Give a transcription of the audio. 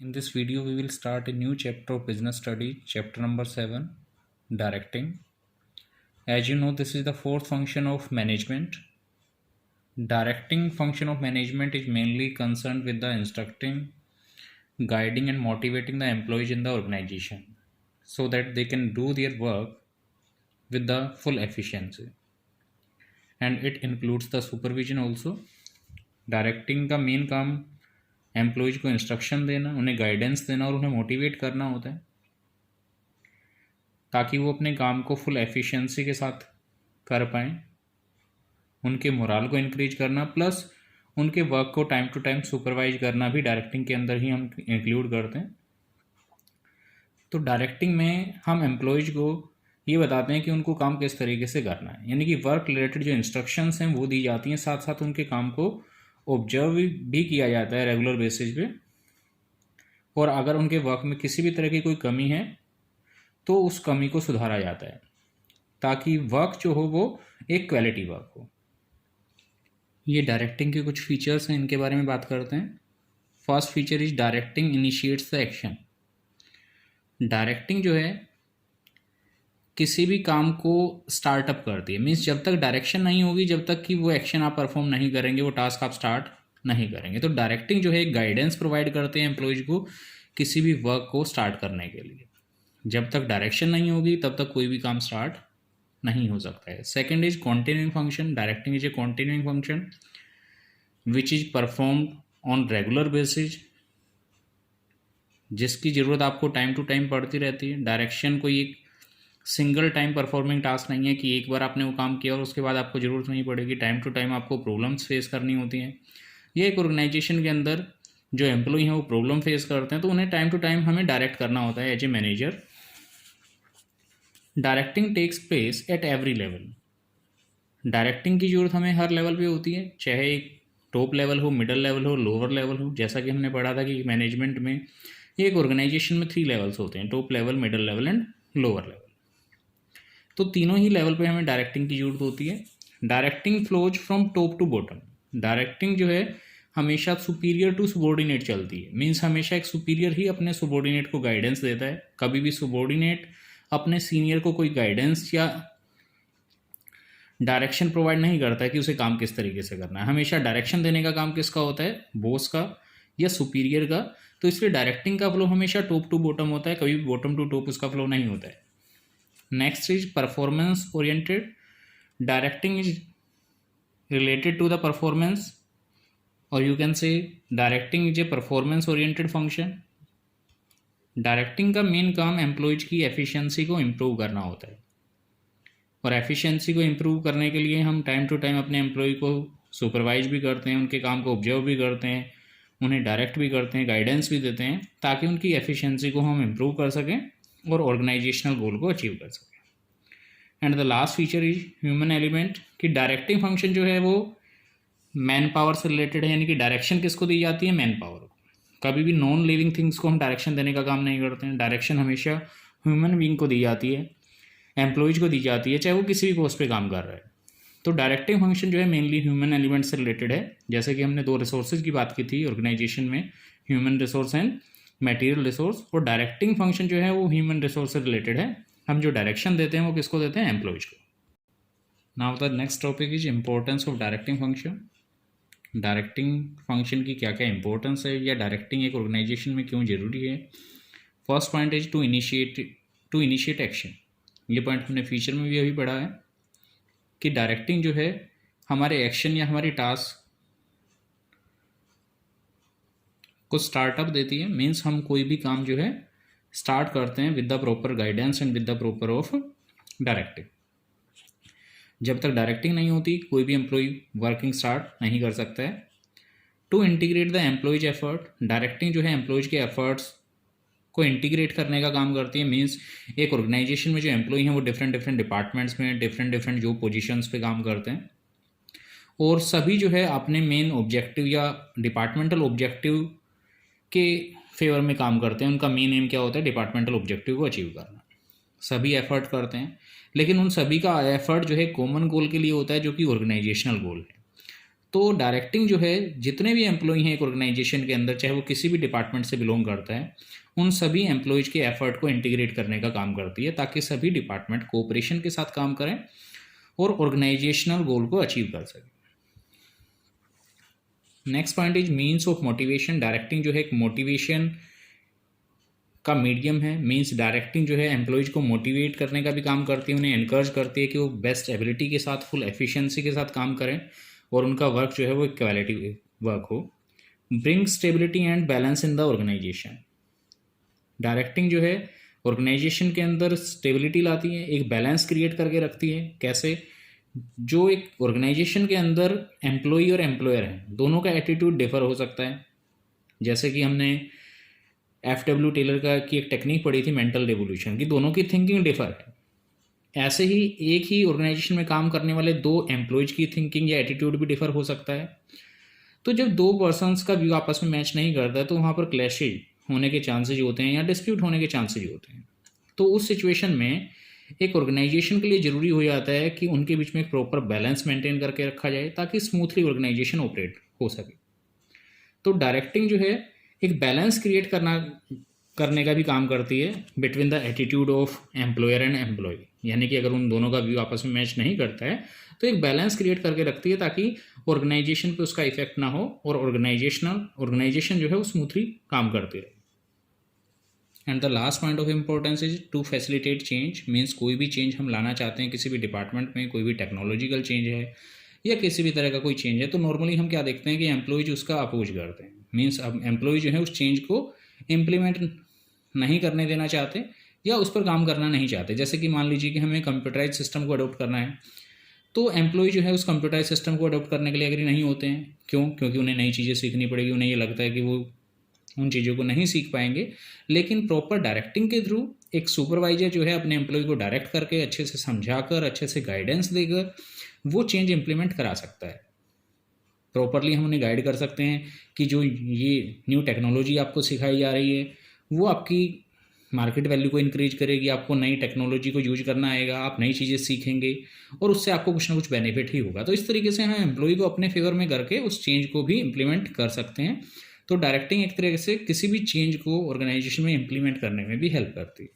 In this video, we will start a new chapter of business study, chapter number 7, directing. As you know, this is the fourth function of management. Directing function of management is mainly concerned with the instructing, guiding and motivating the employees in the organization so that they can do their work with the full efficiency. And it includes the supervision also. Directing का main काम employees को instruction देना, उन्हें guidance देना और उन्हें motivate करना होता है ताकि वो अपने काम को फुल एफिशिएंसी के साथ कर पाएँ। उनके मोराल को इंक्रीज करना प्लस उनके वर्क को टाइम टू टाइम सुपरवाइज करना भी डायरेक्टिंग के अंदर ही हम इंक्लूड करते हैं। तो डायरेक्टिंग में हम एम्प्लॉयज़ को ये बताते हैं कि उनको काम किस तरीके से करना है, यानी कि वर्क रिलेटेड जो इंस्ट्रक्शंस हैं वो दी जाती हैं, साथ साथ उनके काम को ऑब्जर्व भी किया जाता है रेगुलर बेसिस पे। और अगर उनके वर्क में किसी भी तरह की कोई कमी है तो उस कमी को सुधारा जाता है ताकि वर्क जो हो वो एक क्वालिटी वर्क हो। ये डायरेक्टिंग के कुछ फीचर्स हैं, इनके बारे में बात करते हैं। First feature is directing initiates the action. Directing जो है किसी भी काम को स्टार्टअप करती है, मीन्स जब तक डायरेक्शन नहीं होगी, जब तक कि वो एक्शन आप परफॉर्म नहीं करेंगे, वो टास्क आप स्टार्ट नहीं करेंगे। तो डायरेक्टिंग जो है एक गाइडेंस प्रोवाइड करते हैं एम्प्लॉयज़ को किसी भी वर्क को स्टार्ट करने के लिए। जब तक डायरेक्शन नहीं होगी तब तक कोई भी काम स्टार्ट नहीं हो सकता है। Second is continuing function. Directing is A continuing function which is performed on regular basis, जिसकी ज़रूरत आपको टाइम टू टाइम पड़ती रहती है। डायरेक्शन कोई एक सिंगल टाइम परफॉर्मिंग टास्क नहीं है कि एक बार आपने वो काम किया और उसके बाद आपको ज़रूरत नहीं पड़ेगी। टाइम टू टाइम आपको प्रॉब्लम्स फेस करनी होती हैं। ये एक ऑर्गेनाइजेशन के अंदर जो एम्प्लॉय हैं वो प्रॉब्लम फेस करते हैं तो उन्हें टाइम टू टाइम हमें डायरेक्ट करना होता है as a manager. Directing takes place at every level. Directing की ज़रूरत हमें हर लेवल पे होती है, चाहे एक टॉप लेवल हो, मिडल लेवल हो, लोअर लेवल हो। जैसा कि हमने पढ़ा था कि मैनेजमेंट में एक ऑर्गेनाइजेशन में 3 लेवल्स होते हैं, top level, middle level and lower level. तो तीनों ही लेवल पे हमें डायरेक्टिंग की ज़रूरत होती है। Directing flows from top to bottom. Directing जो है हमेशा सुपीरियर टू सुबॉर्डिनेट चलती है, मीन्स हमेशा एक सुपीरियर ही अपने सुबॉर्डिनेट को गाइडेंस देता है। कभी भी सुबॉर्डिनेट अपने सीनियर को कोई गाइडेंस या डायरेक्शन प्रोवाइड नहीं करता है कि उसे काम किस तरीके से करना है। हमेशा डायरेक्शन देने का काम किसका होता है, बॉस का या सुपीरियर का। तो इसलिए डायरेक्टिंग का फ्लो हमेशा टॉप टू बॉटम होता है, कभी भी बॉटम टू टॉप उसका फ्लो नहीं होता है। Next is performance oriented. Directing is related to the performance और you can say directing is a performance oriented function. डायरेक्टिंग का मेन काम एम्प्लॉयज की एफिशिएंसी को इम्प्रूव करना होता है और एफिशिएंसी को इम्प्रूव करने के लिए हम टाइम टू टाइम अपने एम्प्लॉय को सुपरवाइज भी करते हैं, उनके काम को ऑब्जर्व भी करते हैं, उन्हें डायरेक्ट भी करते हैं, गाइडेंस भी देते हैं ताकि उनकी एफिशिएंसी को हम इम्प्रूव कर सकें और ऑर्गेनाइजेशनल गोल को अचीव कर सकें। And the last feature is human element. कि डायरेक्टिंग फंक्शन जो है वो मैन पावर से रिलेटेड है, यानी कि डायरेक्शन किसको दी जाती है, मैन पावर को। कभी भी नॉन लिविंग थिंग्स को हम डायरेक्शन देने का काम नहीं करते हैं। डायरेक्शन हमेशा ह्यूमन बीइंग को दी जाती है, एम्प्लॉयज को दी जाती है, चाहे वो किसी भी पोस्ट पे काम कर रहा है। तो डायरेक्टिंग फंक्शन जो है मेनली ह्यूमन एलिमेंट से रिलेटेड है। जैसे कि हमने 2 रिसोर्सेज की बात की थी ऑर्गेनाइजेशन में, human resource and material resource. और डायरेक्टिंग फंक्शन जो है वो ह्यूमन रिसोर्स से रिलेटेड है। हम जो डायरेक्शन देते हैं वो किसको देते हैं, एम्प्लॉयज को। Now the next topic is importance of directing function. Directing function की क्या क्या इंपॉर्टेंस है या डायरेक्टिंग एक ऑर्गेनाइजेशन में क्यों जरूरी है। First point is to initiate action. ये पॉइंट हमने फीचर में भी अभी पढ़ा है कि डायरेक्टिंग जो है हमारे एक्शन या हमारी टास्क को स्टार्टअप देती है। मीन्स हम कोई भी काम जो है स्टार्ट करते हैं with the proper guidance and with the proper off directing. जब तक डायरेक्टिंग नहीं होती कोई भी एम्प्लॉय वर्किंग स्टार्ट नहीं कर सकता है। To integrate the employees effort. Directing जो है एम्प्लॉयज के एफर्ट्स को इंटीग्रेट करने का काम करती है। मीन्स एक ऑर्गेनाइजेशन में जो एम्प्लॉय हैं वो डिफरेंट डिपार्टमेंट्स में डिफरेंट जॉब पोजीशंस पे काम करते हैं और सभी जो है अपने मेन ऑब्जेक्टिव या डिपार्टमेंटल ऑब्जेक्टिव के फेवर में काम करते हैं। उनका मेन एम क्या होता है, डिपार्टमेंटल ऑब्जेक्टिव को अचीव करना। सभी एफर्ट करते हैं लेकिन उन सभी का एफर्ट जो है कॉमन गोल के लिए होता है जो कि ऑर्गेनाइजेशनल गोल है। तो डायरेक्टिंग जो है, जितने भी एम्प्लॉई हैं एक ऑर्गेनाइजेशन के अंदर, चाहे वो किसी भी डिपार्टमेंट से बिलोंग करता है, उन सभी एम्प्लॉयज़ के एफर्ट को इंटीग्रेट करने का काम करती है, ताकि सभी डिपार्टमेंट कोऑपरेशन के साथ काम करें और ऑर्गेनाइजेशनल गोल को अचीव कर सकें। Next point is means of motivation. Directing जो है एक मोटिवेशन का मीडियम है। मीन्स डायरेक्टिंग जो है एम्प्लॉयज़ को मोटिवेट करने का भी काम करती है, उन्हें एनकरेज करती है कि वो बेस्ट एबिलिटी के साथ, फुल एफिशिएंसी के साथ काम करें और उनका वर्क जो है वो क्वालिटी वर्क हो। Bring stability and balance in the organisation. Directing जो है ऑर्गेनाइजेशन के अंदर स्टेबिलिटी लाती है, एक बैलेंस क्रिएट करके रखती है। कैसे? जो एक ऑर्गेनाइजेशन के अंदर एम्प्लॉई और एम्प्लॉयर हैं, दोनों का एटीट्यूड डिफर हो सकता है। जैसे कि हमने FW टेलर की एक टेक्निक पढ़ी थी मेंटल रिवोल्यूशन की, दोनों की थिंकिंग डिफर है। ऐसे ही एक ही ऑर्गेनाइजेशन में काम करने वाले दो एम्प्लॉयज की थिंकिंग या एटीट्यूड भी डिफर हो सकता है। तो जब दो पर्सन्स का व्यू आपस में मैच नहीं करता है तो वहाँ पर क्लैशेज होने के चांसेज होते हैं या डिस्प्यूट होने के चांसेज होते हैं। तो उस सिचुएशन में एक ऑर्गेनाइजेशन के लिए ज़रूरी हो जाता है कि उनके बीच में एक प्रॉपर बैलेंस मेंटेन करके रखा जाए, ताकि स्मूथली ऑर्गेनाइजेशन ऑपरेट हो सके। तो डायरेक्टिंग जो है एक बैलेंस क्रिएट करने का भी काम करती है between the attitude of employer and employee. यानी कि अगर उन दोनों का व्यू आपस में मैच नहीं करता है तो एक बैलेंस क्रिएट करके रखती है, ताकि ऑर्गेनाइजेशन पे उसका इफेक्ट ना हो और ऑर्गेनाइजेशन जो है वो स्मूथली काम करती रहे। And the last point of importance is to facilitate change. Means कोई भी चेंज हम लाना चाहते हैं किसी भी डिपार्टमेंट में, कोई भी टेक्नोलॉजिकल चेंज है या किसी भी तरह का कोई चेंज है, तो नॉर्मली हम क्या देखते हैं कि एम्प्लॉयज उसका अपोज करते हैं। मीन्स अब एम्प्लॉय जो है उस चेंज को इम्प्लीमेंट नहीं करने देना चाहते या उस पर काम करना नहीं चाहते। जैसे कि मान लीजिए कि हमें कंप्यूटराइज सिस्टम को अडोप्ट करना है, तो एम्प्लॉय जो है उस कंप्यूटराइज सिस्टम को अडोप्ट करने के लिए एग्री नहीं होते हैं। क्यों? क्योंकि उन्हें नई चीज़ें सीखनी पड़ेगी, उन्हें ये लगता है कि वो उन चीज़ों को नहीं सीख पाएंगे। लेकिन प्रॉपर डायरेक्टिंग के थ्रू एक सुपरवाइजर जो है अपने एम्प्लॉय को डायरेक्ट करके, अच्छे से समझाकर, अच्छे से गाइडेंस देकर वो चेंज इंप्लीमेंट करा सकता है। प्रॉपरली हम उन्हें गाइड कर सकते हैं कि जो ये न्यू टेक्नोलॉजी आपको सिखाई जा रही है वो आपकी मार्केट वैल्यू को इंक्रीज करेगी, आपको नई टेक्नोलॉजी को यूज करना आएगा, आप नई चीज़ें सीखेंगे और उससे आपको कुछ ना कुछ बेनिफिट ही होगा। तो इस तरीके से हम एम्प्लॉय को अपने फेवर में करके उस चेंज को भी इम्प्लीमेंट कर सकते हैं। तो डायरेक्टिंग एक तरीके से किसी भी चेंज को ऑर्गेनाइजेशन में इम्प्लीमेंट करने में भी हेल्प करती है।